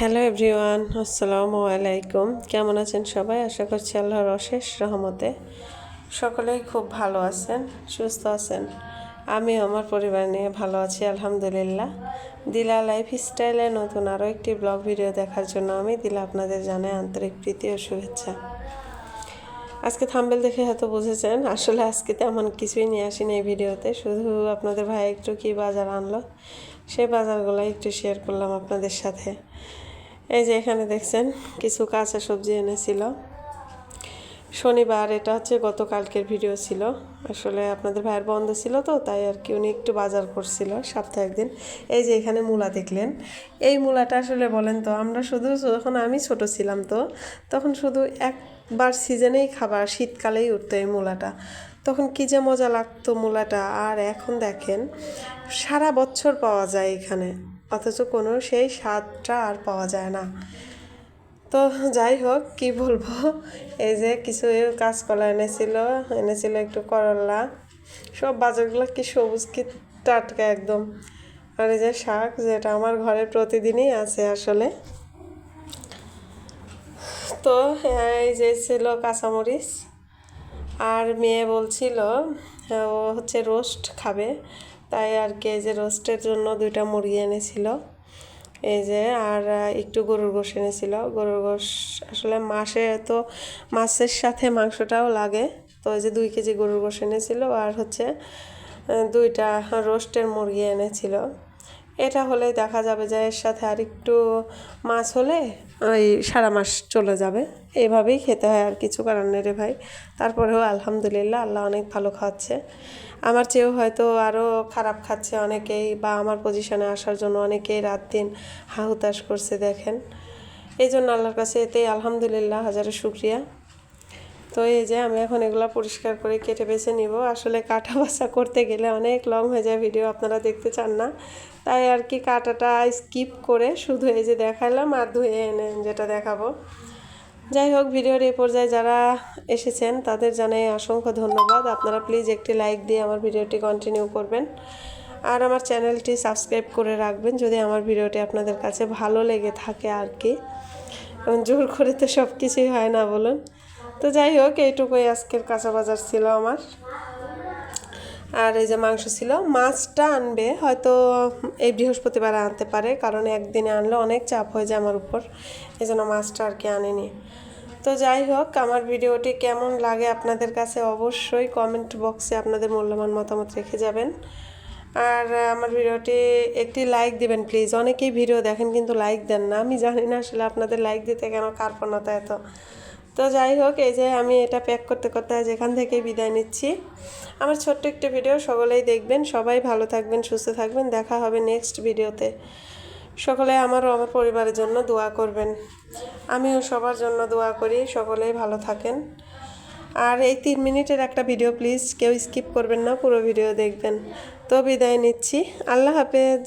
Hello everyone, আসসালামু আলাইকুম। কেমন আছেন সবাই? আশা করছি আল্লাহর অশেষ রহমতে সকলেই খুব ভালো আছেন, সুস্থ আছেন। আমি আমার পরিবার নিয়ে ভালো আছি আলহামদুলিল্লাহ। দিলা লাইফস্টাইলে নতুন আরও একটি ব্লগ ভিডিও দেখার জন্য আমি দিলা আপনাদের জানাই আন্তরিক প্রীতি ও শুভেচ্ছা। আজকে থাম্বনেল দেখে হয়তো বুঝেছেন, আসলে আজকে তেমন কিছুই নিয়ে আসিনি এই ভিডিওতে। শুধু আপনাদের ভাই একটু কী বাজার আনলো সেই বাজারগুলো একটু শেয়ার করলাম আপনাদের সাথে। এই যে এখানে দেখছেন কিছু কাঁচা সবজি এনেছিল শনিবার। এটা হচ্ছে গতকালকের ভিডিও ছিল। আসলে আপনাদের ভাইয়ের বন্ধ ছিল তো, তাই আর কি উনি একটু বাজার করছিল সপ্তাহে একদিন। এই যে এখানে মূলা দেখলেন, এই মূলাটা আসলে বলেন তো, আমরা শুধু যখন আমি ছোট ছিলাম তো তখন শুধু একবার সিজনেই খাবার, শীতকালেই উঠতো এই মূলাটা। তখন কী যে মজা লাগতো মূলাটা। আর এখন দেখেন সারা বছর পাওয়া যায় এখানে, অথচ কোনো সেই স্বাদটা আর পাওয়া যায় না। তো যাই হোক, কি বলবো, এই যে কিছু কাঁচকলা এনেছিল একটু করলা। সব বাজারগুলো কি সবুজ, কি টাটকা একদম। আর এই যে শাক, যেটা আমার ঘরে প্রতিদিনই আছে আসলে। তো এই যে ছিল কাঁচামরিচ। আর মেয়ে বলছিল ও হচ্ছে রোস্ট খাবে, তাই আর কি এই যে রোস্টের জন্য 2টা মুরগি এনেছিল। এই যে আর একটু গরুর গোশ এনেছিল। গরুর গোশ আসলে মাসে তো মাছের সাথে মাংসটাও লাগে, তো এই যে 2 কেজি গরুর গোশ এনেছিল। আর হচ্ছে 2টা রোস্টের মুরগি এনেছিল। এটা হলেই দেখা যাবে যে এর সাথে আর একটু মাছ হলে ওই সারা মাস চলে যাবে। এইভাবেই খেতে হয়, আর কিছু করার নেই রে ভাই। তারপরেও আলহামদুলিল্লাহ, আল্লাহ অনেক ভালো খাওয়াচ্ছে। আমার চেয়েও হয়তো আরও খারাপ খাচ্ছে অনেকেই, বা আমার পজিশনে আসার জন্য অনেকেই রাত দিন হাহুতাশ করছে দেখেন। এই জন্য আল্লাহর কাছে এতেই আলহামদুলিল্লাহ, হাজারো শুকরিয়া। তো এই যে আমি এখন এগুলো পরিষ্কার করে কেটে বেছে নিব। আসলে কাটা বাছা করতে গেলে অনেক লং হয়ে যায়, ভিডিও আপনারা দেখতে চান না, তাই আর কি কাটাটা স্কিপ করে শুধু এই যে দেখালাম আর ধুয়ে এনে যেটা দেখাবো। যাই হোক, ভিডিওর এই পর্যায়ে যারা এসেছেন তাদের জানাই অসংখ্য ধন্যবাদ। আপনারা প্লিজ একটি লাইক দিয়ে আমার ভিডিওটি কন্টিনিউ করবেন, আর আমার চ্যানেলটি সাবস্ক্রাইব করে রাখবেন যদি আমার ভিডিওটি আপনাদের কাছে ভালো লেগে থাকে আর কি। জোর করে তো সব কিছুই হয় না বলুন। তো যাই হোক, এইটুকুই আজকের কাঁচা বাজার ছিল আমার। আর এই যে মাংস ছিল। মাছটা আনবে হয়তো এই বৃহস্পতিবার আনতে পারে, কারণ একদিনে আনলে অনেক চাপ হয়ে যায় আমার উপর, এই জন্য মাছটা আর কি আনেনি। তো যাই হোক, আমার ভিডিওটি কেমন লাগে আপনাদের কাছে অবশ্যই কমেন্ট বক্সে আপনাদের মূল্যবান মতামত রেখে যাবেন। আর আমার ভিডিওটি একটি লাইক দিবেন প্লিজ। অনেকেই ভিডিও দেখেন কিন্তু লাইক দেন না, আমি জানি না আসলে আপনাদের লাইক দিতে কেন কার্পণ্যতা এত। তো যাই হোক, এই যে আমি এটা প্যাক করতে করতে যেখান থেকে বিদায় নিচ্ছি। আমার ছোট্ট একটি ভিডিও, সকলেই দেখবেন। সবাই ভালো থাকবেন, সুস্থ থাকবেন। দেখা হবে নেক্সট ভিডিওতে। সকলে আমার পরিবারের জন্য দোয়া করবেন, আমিও সবার জন্য দোয়া করি। সকলেই ভালো থাকেন। আর এই 3 মিনিটের একটা ভিডিও, প্লিজ কেউ স্কিপ করবেন না, পুরো ভিডিও দেখবেন। তো বিদায় নিচ্ছি, আল্লাহ হাফেজ।